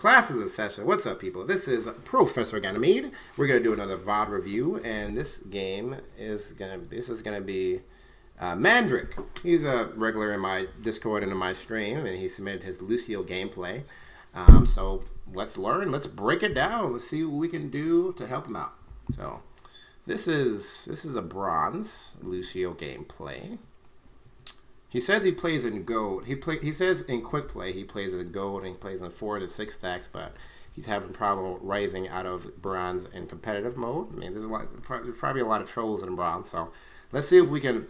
Class is in session. What's up, people? This is Professor Ganymede. We're gonna do another VOD review, and this game is gonna be Mandrick. He's a regular in my Discord and in my stream, and he submitted his Lucio gameplay. So let's learn. Let's break it down. Let's see what we can do to help him out. So this is a bronze Lucio gameplay. He says he plays in gold. He says in quick play he plays in gold and he plays in 4 to 6 stacks, but he's having trouble rising out of bronze in competitive mode. I mean, there's probably a lot of trolls in bronze. So let's see if we can.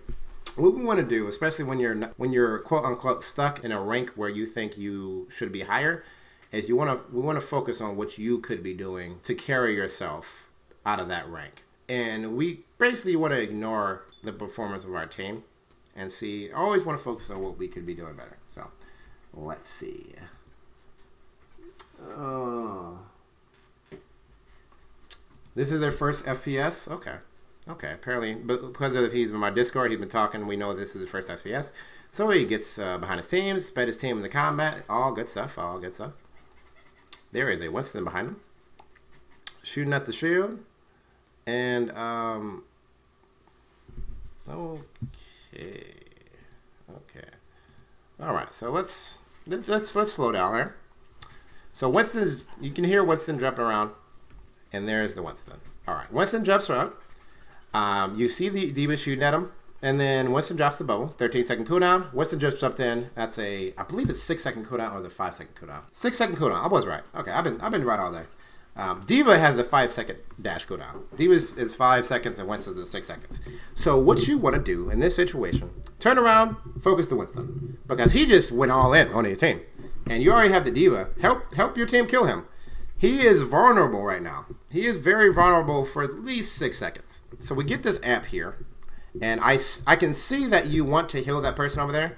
What we want to do, especially when you're quote unquote stuck in a rank where you think you should be higher, is we want to focus on what you could be doing to carry yourself out of that rank. And we basically want to ignore the performance of our team and see. I always want to focus on what we could be doing better. So let's see. This is their first FPS. Okay. Apparently, because of he's in my Discord, he's been talking. We know this is his first FPS. So he gets behind his team, sped his team in the combat. All good stuff. All good stuff. There is a Winston behind him, shooting at the shield, and Okay. All right. So let's slow down there. So Winston's, you can hear Winston jumping around, and there's the Winston. All right. Winston jumps around. You see the D.Va shooting at him, and then Winston drops the bubble. 13-second cooldown. Winston just jumped in. That's I believe it's 6-second cooldown or is it 5-second cooldown? 6-second cooldown. I was right. Okay. I've been right all day. D.Va has the 5-second dash cooldown. D.Va is 5 seconds and Winston's is 6 seconds. So what you want to do in this situation, turn around, focus the Winston. Because he just went all in on your team. And you already have the D.Va. Help your team kill him. He is vulnerable right now. He is very vulnerable for at least 6 seconds. So we get this app here. And I can see that you want to heal that person over there.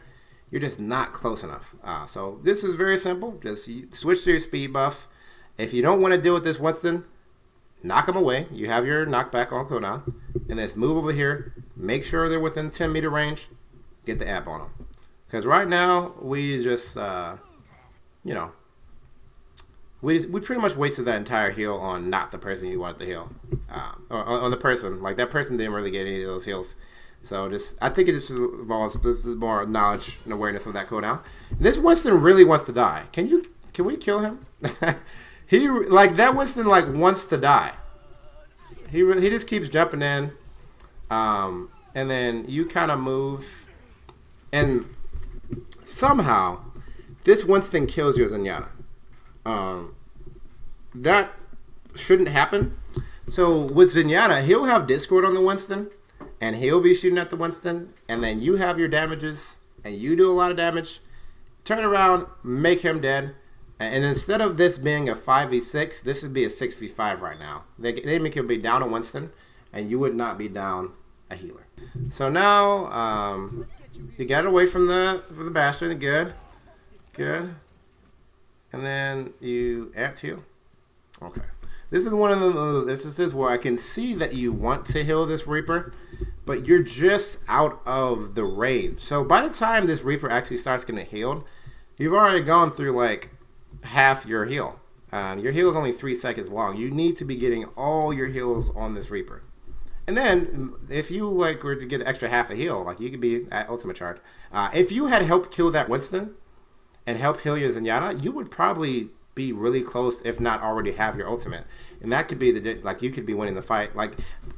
You're just not close enough. So this is very simple. Just switch to your speed buff. If you don't want to deal with this Winston, knock him away. You have your knockback on cooldown. And then move over here. Make sure they're within 10-meter range. Get the app on them. Because right now, we just, we pretty much wasted that entire heal on not the person you wanted to heal. Or on the person. Like, that person didn't really get any of those heals. So I think it just involves more knowledge and awareness of that cooldown. This Winston really wants to die. Can we kill him? That Winston wants to die. He just keeps jumping in, and then you kind of move, and somehow this Winston kills your Zenyatta. That shouldn't happen. So with Zenyatta, he'll have Discord on the Winston, and he'll be shooting at the Winston, and then you have your damages, and you do a lot of damage. Turn around, make him dead. And instead of this being a 5v6, this would be a 6v5 right now. They make him be down a Winston, and you would not be down a healer. So now, you got away from the Bastion. Good. And then you apt heal. Okay. This is one of those instances where I can see that you want to heal this Reaper, but you're just out of the range. So by the time this Reaper actually starts getting healed, you've already gone through half your heal. Your heal is only 3 seconds long. You need to be getting all your heals on this Reaper. And then if you were to get an extra half a heal, you could be at ultimate charge. If you had helped kill that Winston and help heal your Zenyatta, you would probably be really close, if not already have your ultimate. And that could be you could be winning the fight.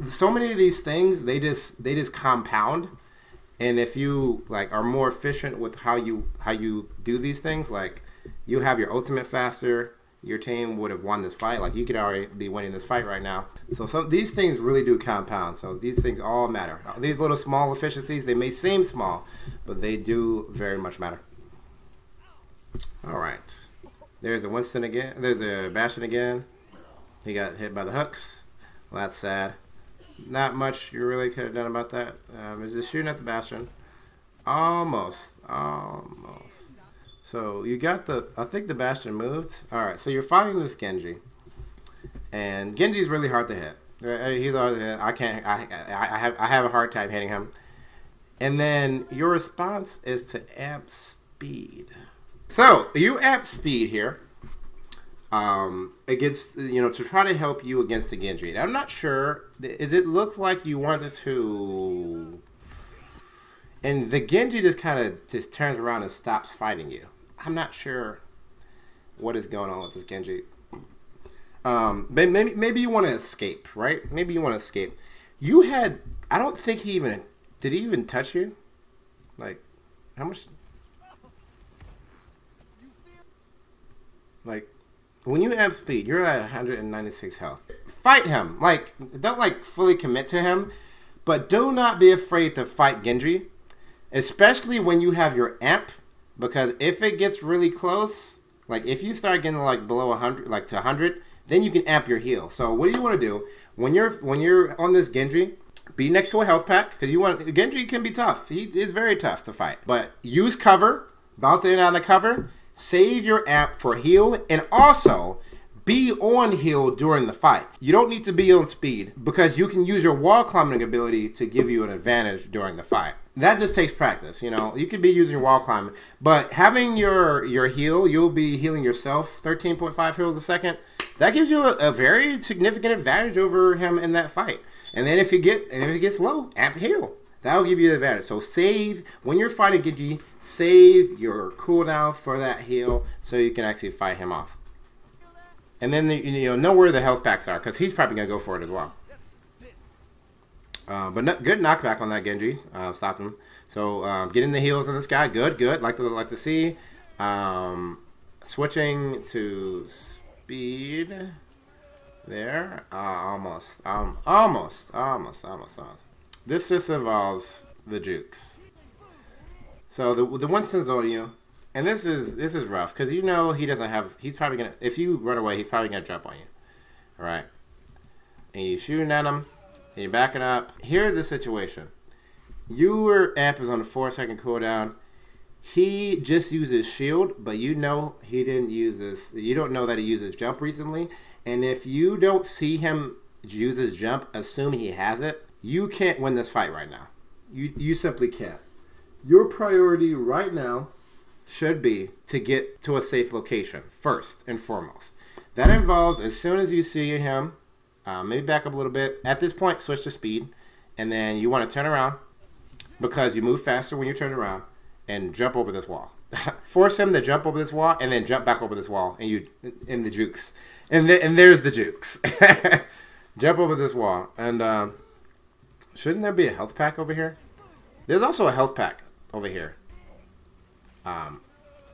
So many of these things, they just compound. And if you are more efficient with how you do these things, you have your ultimate faster, your team would have won this fight. You could already be winning this fight right now. So these things really do compound. So these things all matter. These little small efficiencies, they may seem small, but they do very much matter. All right. There's the Winston again. There's the Bastion again. He got hit by the hooks. Well, that's sad. Not much you really could have done about that. Is just shooting at the Bastion. Almost. So you got I think the Bastion moved. All right, so you're fighting this Genji, and Genji's really hard to hit. He's hard to hit. I have a hard time hitting him. And then your response is to amp speed. So you amp speed here. against, you know, to try to help you against the Genji. And I'm not sure. Does it look like you want this to... And the Genji just kind of just turns around and stops fighting you. I'm not sure what is going on with this Genji. Maybe you want to escape, right? Maybe you want to escape. You had... I don't think he even... Did he even touch you? Like, how much... Like, when you have speed, you're at 196 health. Fight him. Like, don't, like, fully commit to him. But do not be afraid to fight Genji. Especially when you have your amp. Because if it gets really close, like, if you start getting, like, below 100, like, to 100, then you can amp your heal. So, what do you want to do? When you're on this Genji, be next to a health pack. Because you want... Genji can be tough. He is very tough to fight. But use cover. Bounce in and out of cover. Save your amp for heal, and also be on heal during the fight. You don't need to be on speed because you can use your wall climbing ability to give you an advantage during the fight. That just takes practice, you know. You could be using wall climbing, but having your heal, you'll be healing yourself 13.5 heals a second. That gives you a very significant advantage over him in that fight. And then if it gets low, amp heal. That'll give you the advantage. So save, when you're fighting Genji, save your cooldown for that heal so you can actually fight him off. And then, you know where the health packs are because he's probably going to go for it as well. Good knockback on that Genji. Stopped him. So getting the heals on this guy. Good. Like to see. Switching to speed. There. Almost. This just involves the jukes. So the Winston's on you, and this is rough because you know he doesn't have. He's probably gonna, if you run away, he's probably gonna jump on you. All right, and you're shooting at him, and you're backing up. Here's the situation: your amp is on a 4-second cooldown. He just uses shield, but you know he didn't use this. You don't know that he uses jump recently, and if you don't see him use his jump, assume he has it. You can't win this fight right now. You simply can't. Your priority right now should be to get to a safe location first and foremost. That involves, as soon as you see him, maybe back up a little bit. At this point, switch to speed. And then you want to turn around because you move faster when you turn around and jump over this wall. Force him to jump over this wall and then jump back over this wall and you in the jukes. And there's the jukes. Jump over this wall. And... shouldn't there be a health pack over here? There's also a health pack over here. And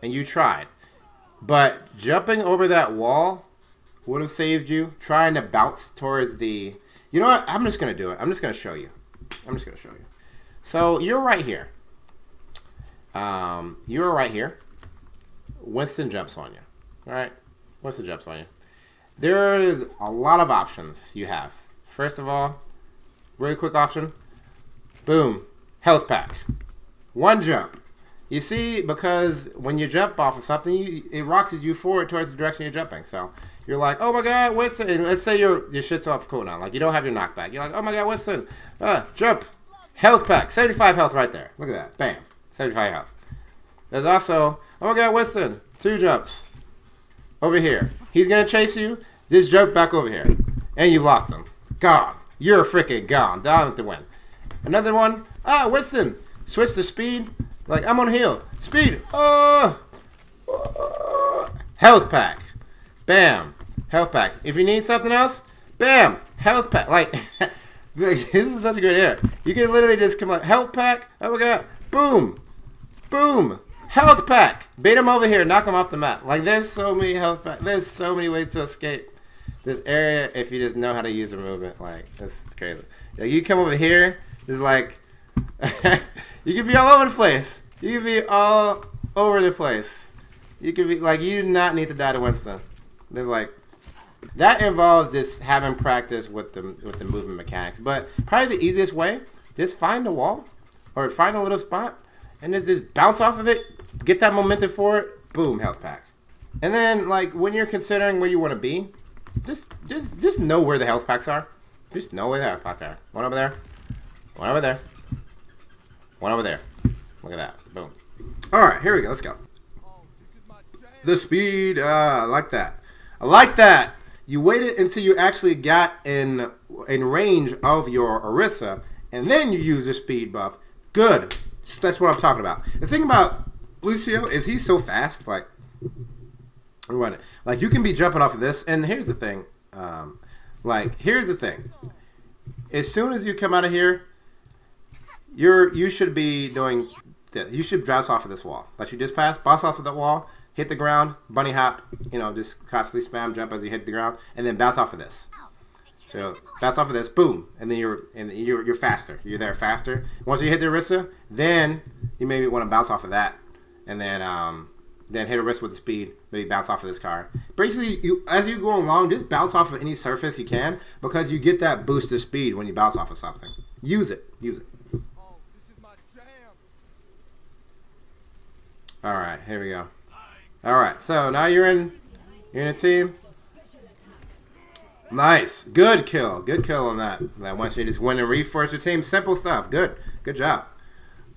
you tried. But jumping over that wall would have saved you. Trying to bounce towards the... You know what? I'm just going to do it. I'm just going to show you. So, you're right here. You're right here. Winston jumps on you. Alright? Winston jumps on you. There's a lot of options you have. First of all... Really quick option. Boom. Health pack. One jump. You see, because when you jump off of something, it rocks you forward towards the direction you're jumping. So you're like, oh my god, Winston. And let's say your shit's off cooldown. Like you don't have your knockback. You're like, oh my god, Winston. Jump. Health pack. 75 health right there. Look at that. Bam. 75 health. There's also, oh my god, Winston. 2 jumps. Over here. He's going to chase you. Just jump back over here. And you lost him. Gone. You're freaking gone. Down to win. Another one. Winston. Switch to speed. Like, I'm on heal. Speed. Health pack. Bam. Health pack. If you need something else, bam. Health pack. Like, this is such a good air. You can literally just come like, health pack. Oh my god. Boom. Boom. Health pack. Bait him over here. Knock him off the map. Like, there's so many health packs. There's so many ways to escape this area if you just know how to use the movement. Like, that's crazy. Like, you come over here, it's like you can be all over the place. You can be all over the place. You can be like, you do not need to die to Winston. There's like, that involves just having practice with the movement mechanics. But probably the easiest way, just find a wall or find a little spot and just bounce off of it, get that momentum for it, boom, health pack. And then like when you're considering where you want to be, just know where the health packs are. Just know where the health packs are. One over there. One over there. One over there. Look at that. Boom. Alright, here we go. Let's go. The speed, I like that. I like that. You waited until you actually got in range of your Orisa, and then you use the speed buff. Good. That's what I'm talking about. The thing about Lucio is he's so fast. Like you can be jumping off of this, and here's the thing. Here's the thing. As soon as you come out of here, you should be doing this. You should bounce off of this wall. Like you just passed, bounce off of that wall, hit the ground, bunny hop, just constantly spam jump as you hit the ground, and then bounce off of this. So bounce off of this, boom, and then you're faster. You're there faster. Once you hit the Orisa, then you maybe want to bounce off of that, and then hit a Orisa with the speed. Maybe bounce off of this car. Basically, as you go along, just bounce off of any surface you can because you get that boost of speed when you bounce off of something. Use it. Use it. Oh, this is my jam. All right, here we go. All right, so now you're in a team. Nice, good kill on that. That once you just win and reinforce your team, simple stuff. Good job.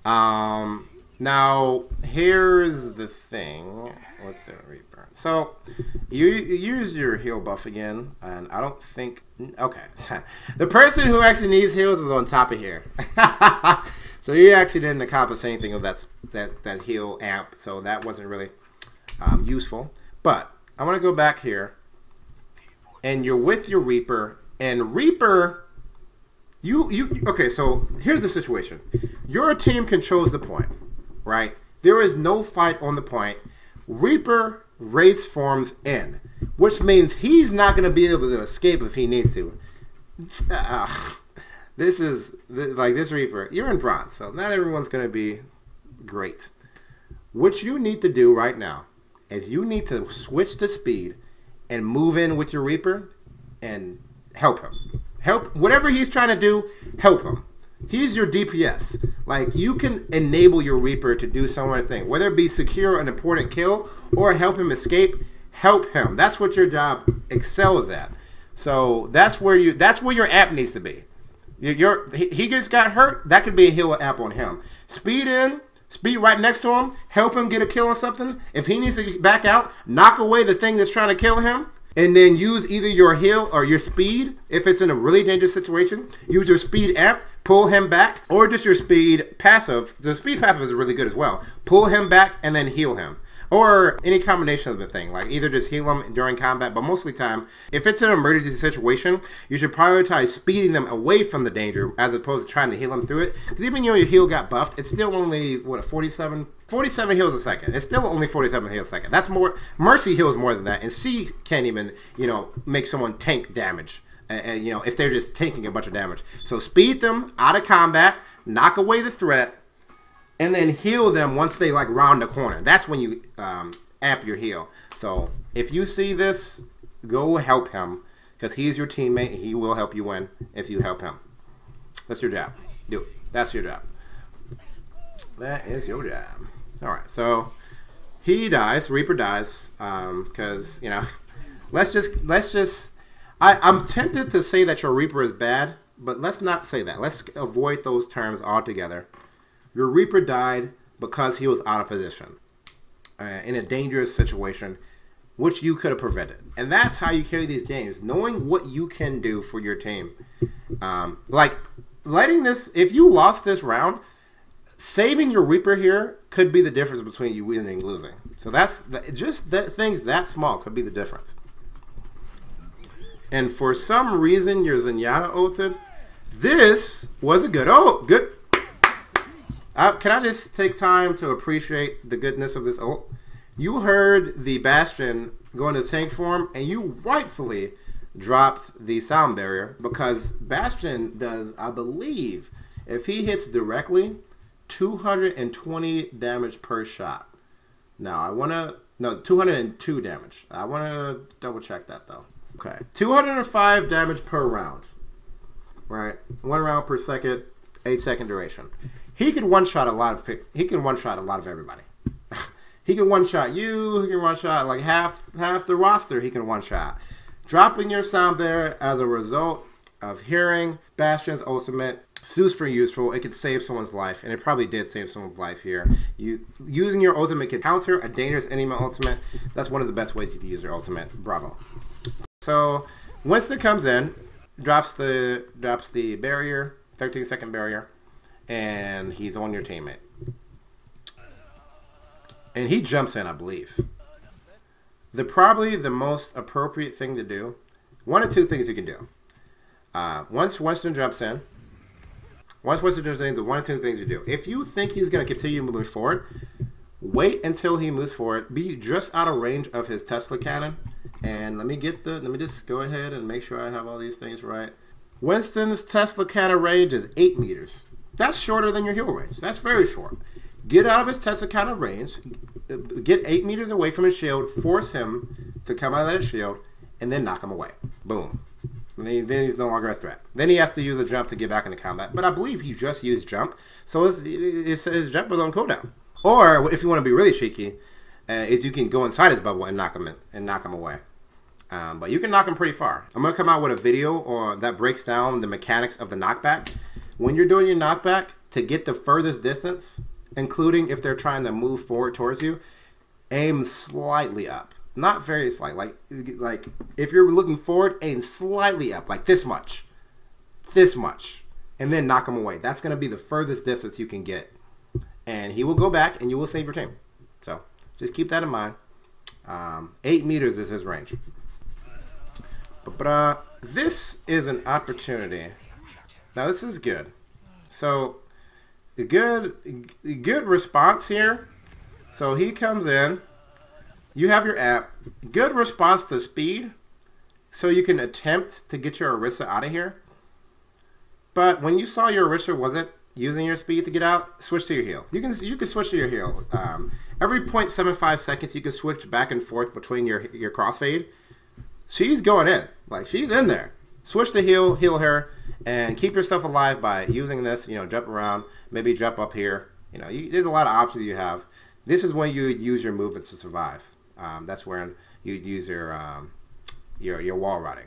Now here's the thing with the Reaper. So you use your heal buff again, and I don't think. Okay, the person who actually needs heals is on top of here. So you actually didn't accomplish anything of that heal amp, so that wasn't really useful. But I want to go back here, and you're with your Reaper, and Reaper, okay. So here's the situation: your team controls the point, right? There is no fight on the point. Reaper race forms in, which means he's not going to be able to escape if he needs to. This Reaper, you're in bronze, so not everyone's going to be great. What you need to do right now is you need to switch to speed and move in with your Reaper and help him. Help whatever he's trying to do, help him. He's your DPS. Like, you can enable your Reaper to do some other thing, whether it be secure an important kill or help him escape. Help him. That's what your job excels at. So that's where your app needs to be. He just got hurt. That could be a heal app on him. Speed in. Speed right next to him. Help him get a kill on something. If he needs to back out, knock away the thing that's trying to kill him. And then use either your heal or your speed. If it's in a really dangerous situation, use your speed amp, pull him back, or just your speed passive. The speed passive is really good as well. Pull him back and then heal him. Or any combination of the thing, like either just heal them during combat, but mostly time, if it's an emergency situation, you should prioritize speeding them away from the danger as opposed to trying to heal them through it. Because even though your heal got buffed, it's still only, what, 47 heals a second. It's still only 47 heals a second. That's more, Mercy heals more than that, and she can't even, make someone tank damage, and if they're just tanking a bunch of damage. So speed them out of combat, knock away the threat, and then heal them once they round the corner. That's when you amp your heal. So if you see this, go help him because he's your teammate and he will help you win if you help him. That's your job. Do it. That's your job. That is your job. All right. So he dies. Reaper dies because let's just. I'm tempted to say that your Reaper is bad, but let's not say that. Let's avoid those terms altogether. Your Reaper died because he was out of position in a dangerous situation, which you could have prevented. And that's how you carry these games, knowing what you can do for your team. Letting this, if you lost this round, saving your Reaper here could be the difference between you winning and losing. So that's just things that small could be the difference. And for some reason, your Zenyatta ulted. This was a good good. Can I just take time to appreciate the goodness of this ult? You heard the Bastion go into tank form, and you rightfully dropped the sound barrier because Bastion does, I believe, if he hits directly, 220 damage per shot. Now, 202 damage. I want to double check that, though. Okay, 205 damage per round. Right? 1 round per second, 8-second duration. He can one-shot a lot of everybody. He can one-shot you. He can one-shot half the roster. He can one-shot. Dropping your sound there as a result of hearing Bastion's ultimate super useful. It could save someone's life, and it probably did save someone's life here. Using your ultimate can counter a dangerous enemy ultimate. That's one of the best ways you can use your ultimate. Bravo. So Winston comes in, drops the barrier, 13-second barrier, and he's on your teammate. And he jumps in, I believe. Probably the most appropriate thing to do, one or two things you can do. Once Winston jumps in, the one or two things you do. If you think he's going to continue moving forward, wait until he moves forward. Be just out of range of his Tesla cannon. And let me just go ahead and make sure I have all these things right. Winston's Tesla cannon range is 8 meters. That's shorter than your heal range. That's very short. Get out of his Tesla cannon range. Get 8 meters away from his shield. Force him to come out of that shield. And then knock him away. Boom. Then he's no longer a threat. Then he has to use a jump to get back into combat. But I believe he just used jump. So his jump was on cooldown. Or if you want to be really cheeky, is you can go inside his bubble and knock him away. But you can knock him pretty far. I'm going to come out with a video that breaks down the mechanics of the knockback. When you're doing your knockback, to get the furthest distance, including if they're trying to move forward towards you, aim slightly up. Not very slight. Like if you're looking forward, aim slightly up, like this much. This much. And then knock him away. That's going to be the furthest distance you can get. And he will go back and you will save your team. So just keep that in mind. 8 meters is his range. But this is an opportunity. Now this is good. So the good response here. So he comes in. You have your app. Good response to speed. So you can attempt to get your Orisa out of here. But when you saw your Orisa wasn't using your speed to get out, switch to your heal. You can switch to your heal. Every 0.75 seconds, you can switch back and forth between your crossfade. She's going in. Like, she's in there. Switch to heal her, and keep yourself alive by using this. You know, jump around, maybe jump up here. You know, there's a lot of options you have. This is when you use your movement to survive. That's when you use your wall riding.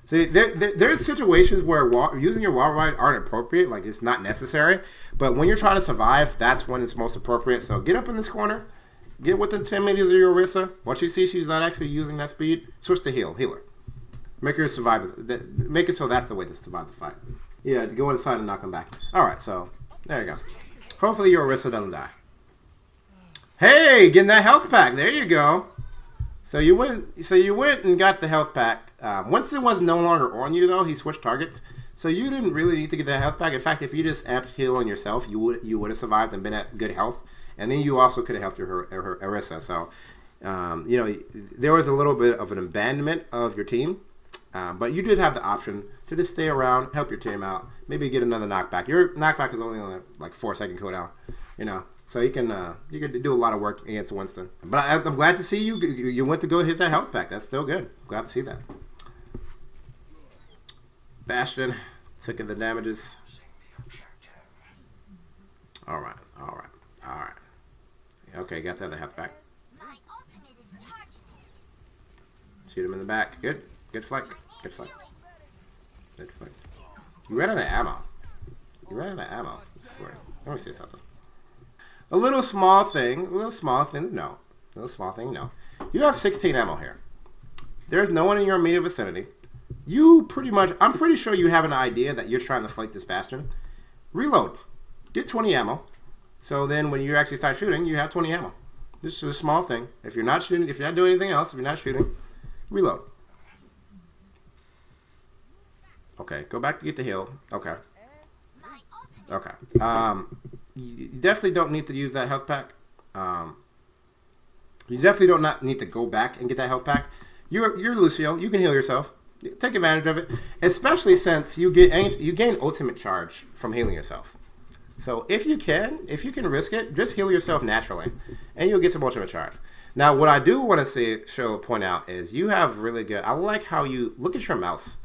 See, there's situations where using your wall ride aren't appropriate, like it's not necessary. But when you're trying to survive, that's when it's most appropriate. So get up in this corner, get within 10 meters of your Orisa. Once you see she's not actually using that speed, switch to healer. Make her survive. Make it so that's the way to survive the fight. Yeah, go inside and knock him back. All right, so there you go. Hopefully your Orisa doesn't die. Hey, getting that health pack. There you go. So you went and got the health pack. Winston was no longer on you though. He switched targets, so you didn't really need to get that health pack. In fact, if you just amped heal on yourself, you would have survived and been at good health, and then you also could have helped your Orisa. So you know, there was a little bit of an abandonment of your team, but you did have the option to just stay around, help your team out, maybe get another knockback. Your knockback is only on like 4-second cooldown, you know. So you can do a lot of work against Winston. But I'm glad to see you went to go hit that health pack. That's still good. Glad to see that. Bastion took in the damages. All right. Okay, got the other health pack. Shoot him in the back. Good flank. Good flank. You ran out of ammo. I swear. Let me say something. A little small thing to know. You have 16 ammo here. There's no one in your immediate vicinity. I'm pretty sure you have an idea that you're trying to fight this Bastion. Reload. Get 20 ammo. So then when you actually start shooting, you have 20 ammo. This is a small thing. If you're not shooting, if you're not doing anything else, if you're not shooting, reload. Okay, go back to get the heal. Okay. You definitely don't need to use that health pack. You definitely don't not need to go back and get that health pack. You're Lucio. You can heal yourself. Take advantage of it, especially since you gain ultimate charge from healing yourself. So if you can risk it, just heal yourself naturally, and you'll get some ultimate charge. Now, what I do want to point out is you have really good. I like how you look at your mouse.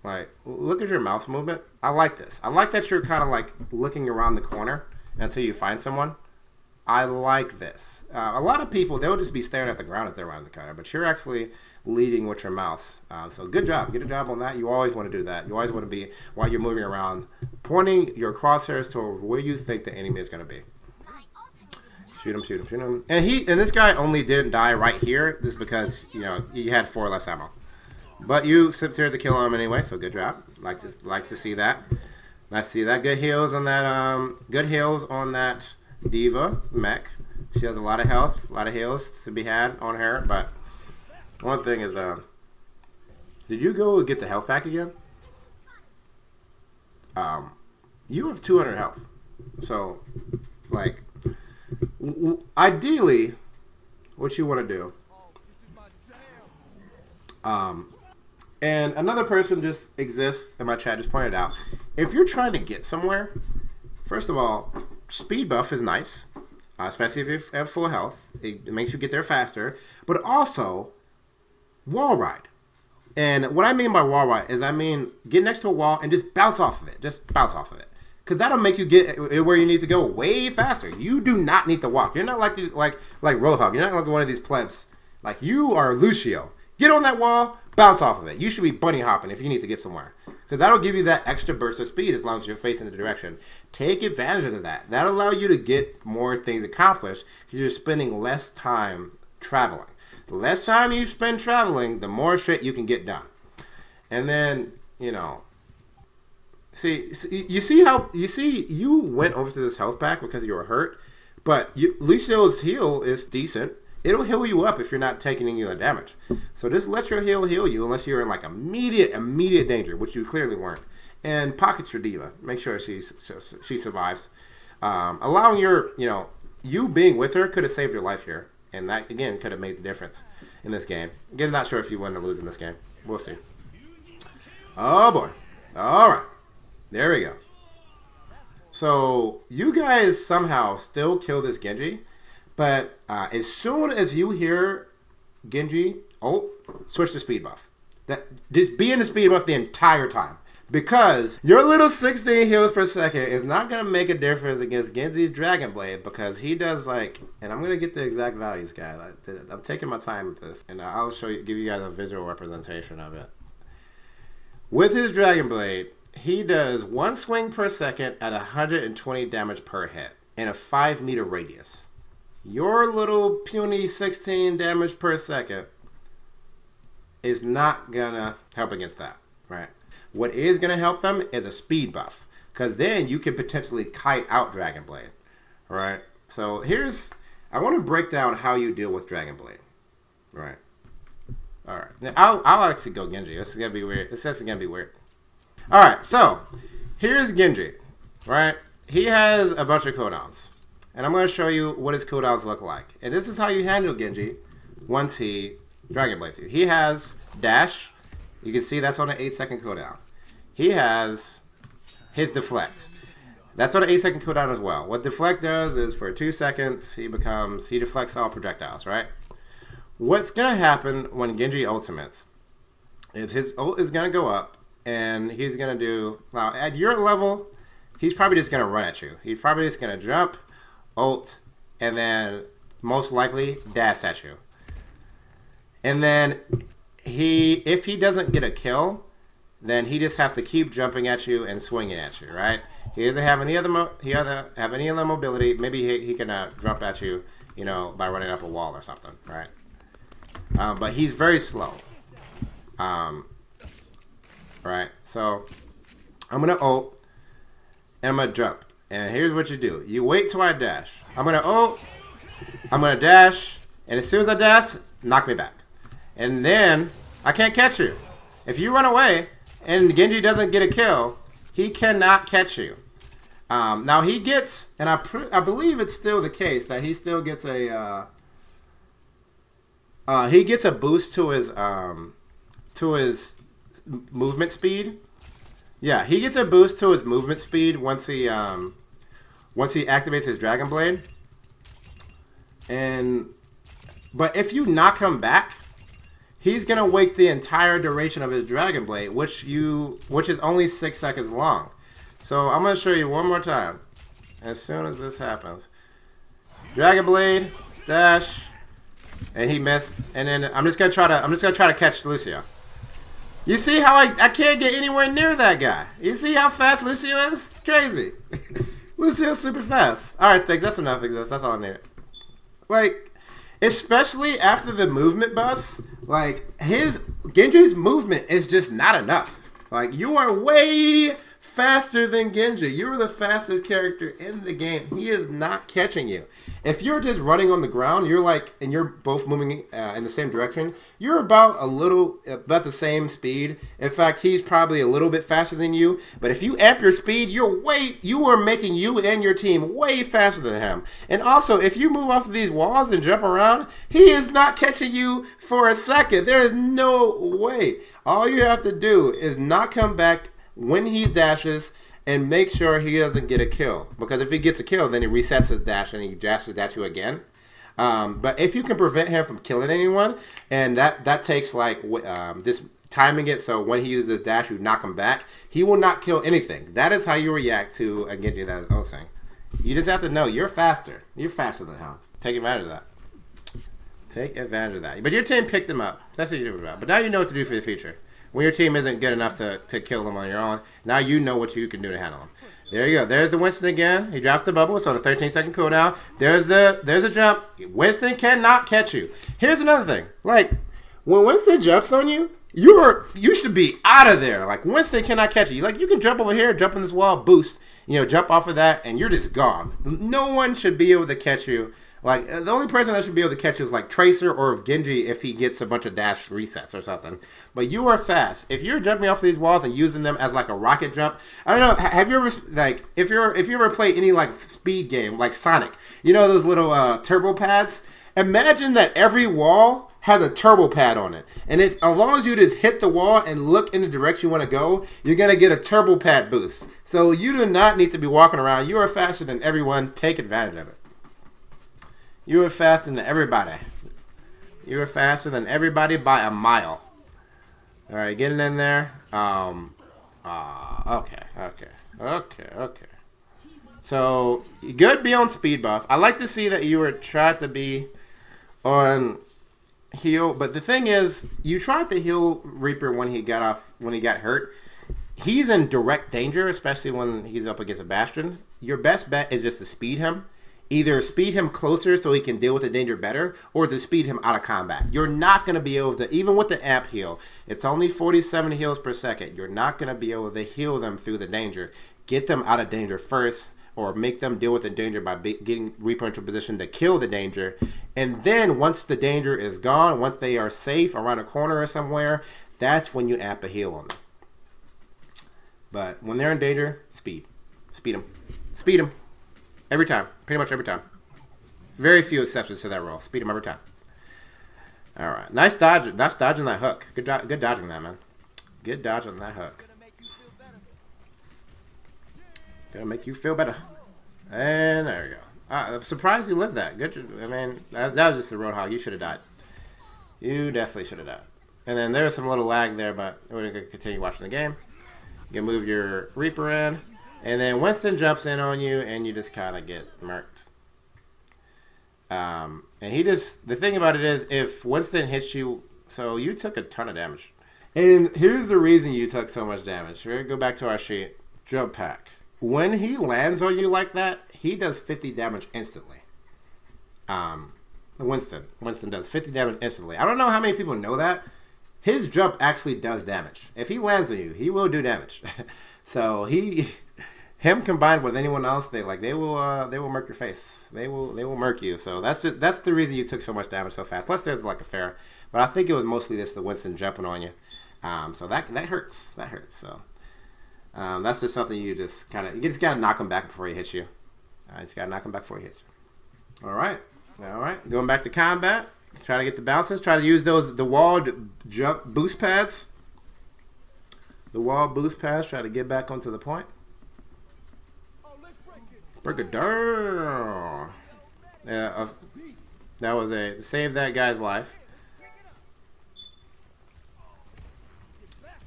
Like, look at your mouse movement. I like this. I like that you're kind of like looking around the corner until you find someone. I like this. A lot of people, they'll just be staring at the ground if they're around the corner, but you're actually leading with your mouse. So good job. Get a job on that. You always want to do that. You always want to be, while you're moving around, pointing your crosshairs to where you think the enemy is going to be. Shoot him, shoot him, shoot him. And this guy only didn't die right here just because, you know, you had 4 less ammo. But you succeeded to kill him anyway, so good job. Like to see that. Nice to see that. Good heals on that Diva mech. She has a lot of health, a lot of heals to be had on her, but one thing is, did you go get the health pack again? You have 200 health. So, like, ideally, what you want to do, and another person just exists in my chat just pointed out, if you're trying to get somewhere, first of all, speed buff is nice, especially if you have full health. It makes you get there faster, but also wall ride. And what I mean by wall ride is I mean get next to a wall and just bounce off of it. Just bounce off of it. Because that'll make you get where you need to go way faster. You do not need to walk. You're not like Roadhog. You're not like one of these plebs. Like, you are Lucio. Get on that wall, bounce off of it. You should be bunny hopping if you need to get somewhere. Because that'll give you that extra burst of speed as long as you're facing the direction. Take advantage of that. That'll allow you to get more things accomplished because you're spending less time traveling. The less time you spend traveling, the more shit you can get done. And then, you know, you went over to this health pack because you were hurt, but Lucio's heal is decent. It'll heal you up if you're not taking any other damage. So just let your heal you unless you're in like immediate danger, which you clearly weren't. And pocket your diva. Make sure she survives. Allowing you being with her could have saved your life here. And that, again, could have made the difference in this game. Again, not sure if you win or lose in this game. We'll see. Oh, boy. All right. There we go. So, you guys somehow still kill this Genji. But as soon as you hear Genji, switch to speed buff. Just be in the speed buff the entire time. Because your little 16 heals per second is not going to make a difference against Genji's Dragon Blade, because he does and I'm going to get the exact values, guys. I'm taking my time with this, and I'll give you guys a visual representation of it. With his Dragon Blade, he does 1 swing per second at 120 damage per hit in a 5-meter radius. Your little puny 16 damage per second is not going to help against that, right? What is going to help them is a speed buff, because then you can potentially kite out Dragon Blade, right? So I want to break down how you deal with Dragon Blade, right? All right, now I'll actually go Genji. This is going to be weird. This is going to be weird. All right, so here's Genji, right? He has a bunch of cooldowns, and I'm going to show you what his cooldowns look like. And this is how you handle Genji once he Dragon Blades you. He has dash. You can see that's on an 8-second cooldown. He has his deflect. That's on an 8-second cooldown as well. What deflect does is for 2 seconds, he deflects all projectiles, right? What's going to happen when Genji ultimates is his ult is going to go up, and he's going to do, now at your level, he's probably just going to run at you. He's probably just going to jump, ult, and then most likely dash at you. And then if he doesn't get a kill, then he just has to keep jumping at you and swinging at you, right? He doesn't have any other mobility. Maybe he can jump at you, by running up a wall or something, right? But he's very slow, right? So I'm gonna ult and I'm gonna jump, and here's what you do: you wait till I dash. I'm gonna ult, I'm gonna dash, and as soon as I dash, knock me back. And then I can't catch you. If you run away and Genji doesn't get a kill, he cannot catch you. Now he gets, and I believe it's still the case that he still gets a boost to his movement speed. Yeah, he gets a boost to his movement speed once he activates his Dragon Blade. But if you knock him back, he's gonna wait the entire duration of his Dragon Blade, which is only 6 seconds long. So I'm gonna show you one more time. As soon as this happens, Dragon Blade, dash, and he missed. And then I'm just gonna try to catch Lucio. You see how I can't get anywhere near that guy? You see how fast Lucio is? It's crazy. Lucio's super fast. All right, that's enough. That's all I need. Like, especially after the movement bus, like Genji's movement is just not enough. Like, you are way faster than Genji. You're the fastest character in the game. He is not catching you. If you're just running on the ground, and you're both moving in the same direction, you're about the same speed. In fact, he's probably a little bit faster than you. But if you amp your speed, you are making you and your team way faster than him. And also, if you move off of these walls and jump around, he is not catching you for a second. There is no way. All you have to do is not come back when he dashes and make sure he doesn't get a kill. Because if he gets a kill, then he resets his dash and he dashes at you again. But if you can prevent him from killing anyone, and that takes like just timing it so when he uses his dash, you knock him back, he will not kill anything. That is how you react to a Genji that is ulting. You just have to know you're faster. You're faster than him. Take advantage of that. Take advantage of that. But your team picked him up. That's what you're doing about. But now you know what to do for the future. When your team isn't good enough to kill them on your own, now you know what you can do to handle them. There you go. There's the Winston again. He drops the bubble. It's on a 13-second cooldown. There's a jump. Winston cannot catch you. Here's another thing. Like, when Winston jumps on you, you should be out of there. Like, Winston cannot catch you. Like, you can jump over here, jump in this wall, boost, jump off of that, and you're just gone. No one should be able to catch you. Like, the only person that should be able to catch you is like Tracer or Genji if he gets a bunch of dash resets or something. But you are fast. If you're jumping off these walls and using them as like a rocket jump, I don't know. Have you ever like if you ever played any like speed game like Sonic? You know those little turbo pads? Imagine that every wall has a turbo pad on it, and as long as you just hit the wall and look in the direction you want to go, you're gonna get a turbo pad boost. So you do not need to be walking around. You are faster than everyone. Take advantage of it. You are faster than everybody. You are faster than everybody by a mile. All right, getting in there. Okay. So, good be on speed buff. I like to see that you were tried to be on heal, but the thing is, you tried to heal Reaper when he got hurt. He's in direct danger, especially when he's up against a Bastion. Your best bet is just to speed him. Either speed him closer so he can deal with the danger better, or to speed him out of combat. You're not going to be able to, even with the amp heal, it's only 47 heals per second. You're not going to be able to heal them through the danger. Get them out of danger first, or make them deal with the danger by getting Reaper into a position to kill the danger. And then once the danger is gone, once they are safe around a corner or somewhere, that's when you amp a heal on them. But when they're in danger, speed. Speed them. Speed them. Every time. Pretty much every time. Very few exceptions to that rule. Speed them every time. Alright. Nice dodge. Nice dodging that hook. Good dodging that, man. Good dodging that hook. Gonna make you feel better. And there we go. I'm surprised you lived that. Good. I mean, that was just the Roadhog. You should have died. You definitely should have died. And then there was some little lag there, but we're going to continue watching the game. You can move your Reaper in. And then Winston jumps in on you, and you just kind of get murked. And the thing about it is, if Winston hits you, so you took a ton of damage. And here's the reason you took so much damage. We're going to go back to our sheet. Jump pack. When he lands on you like that, he does 50 damage instantly. Winston does 50 damage instantly. I don't know how many people know that. His jump actually does damage. If he lands on you, he will do damage. So him combined with anyone else, they will murk your face. They will murk you. So that's the reason you took so much damage so fast. Plus there's like a fair, but I think it was mostly just the Winston jumping on you. So that hurts. That hurts. So that's just something you just gotta knock him back before he hits you. You just gotta knock him back before he hits you. All right. Going back to combat. Try to get the bounces. Try to use the wall jump boost pads. The wall boost pads. Try to get back onto the point. Break it down. Yeah, that was save that guy's life.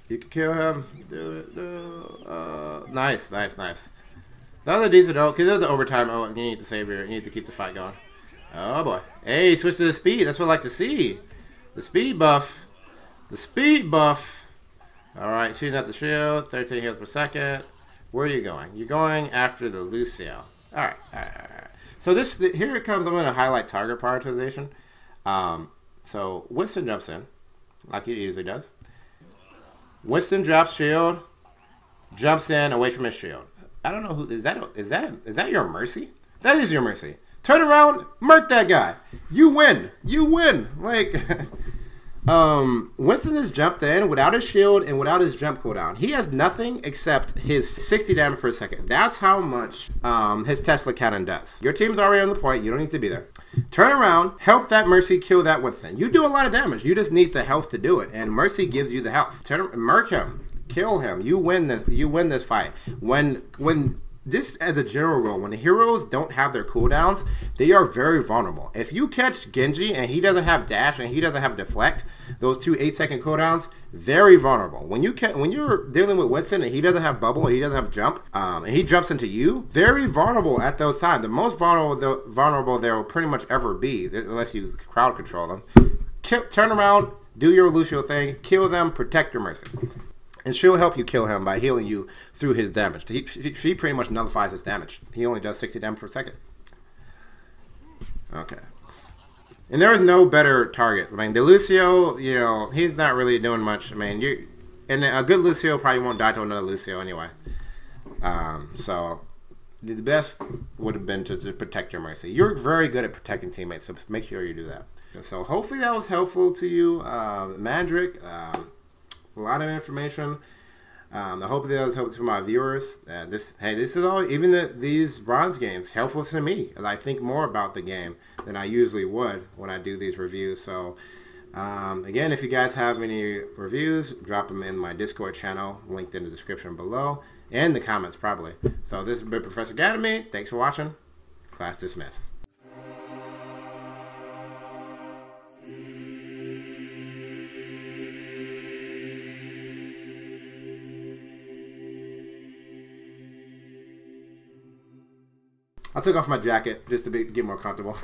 You can kill him. Do it. Nice. That was a decent ult because it was the overtime ult, and you need to save you need to keep the fight going. Oh boy. Hey, switch to the speed. That's what I like to see. The speed buff. The speed buff. Alright, shooting at the shield. 13 hits per second. Where are you going? You're going after the Lucio. Alright. So here it comes. I'm going to highlight target prioritization. So Winston jumps in, like he usually does. Winston drops shield, jumps in away from his shield. I don't know who is that. Is that your Mercy? That is your Mercy. Turn around, murk that guy. You win. You win. Like, Winston has jumped in without his shield and without his jump cooldown. He has nothing except his 60 damage per second. That's how much his Tesla cannon does. Your team's already on the point. You don't need to be there. Turn around, help that Mercy kill that Winston. You do a lot of damage. You just need the health to do it, and Mercy gives you the health. Murk him, kill him. You win this fight. When this, as a general rule, when the heroes don't have their cooldowns, they are very vulnerable. If you catch Genji and he doesn't have dash and he doesn't have deflect, those two 8-second cooldowns, very vulnerable. When you're dealing with Winston and he doesn't have bubble and he doesn't have jump, and he jumps into you, very vulnerable at those times. The most vulnerable there will pretty much ever be, unless you crowd control them. Turn around, do your Lucio thing, kill them, protect your Mercy. And she'll help you kill him by healing you through his damage. She pretty much nullifies his damage. He only does 60 damage per second. Okay. And there is no better target. I mean, the Lucio, you know, he's not really doing much. I mean, and a good Lucio probably won't die to another Lucio anyway. So the best would have been to protect your Mercy. You're very good at protecting teammates, so make sure you do that. So hopefully that was helpful to you, Mandrick. A lot of information. I hope that was helpful to my viewers. This is all, even these bronze games, helpful to me. I think more about the game than I usually would when I do these reviews. So, again, if you guys have any reviews, drop them in my Discord channel, linked in the description below, and the comments probably. So this has been Professor Academy. Thanks for watching. Class dismissed. I took off my jacket just to get more comfortable.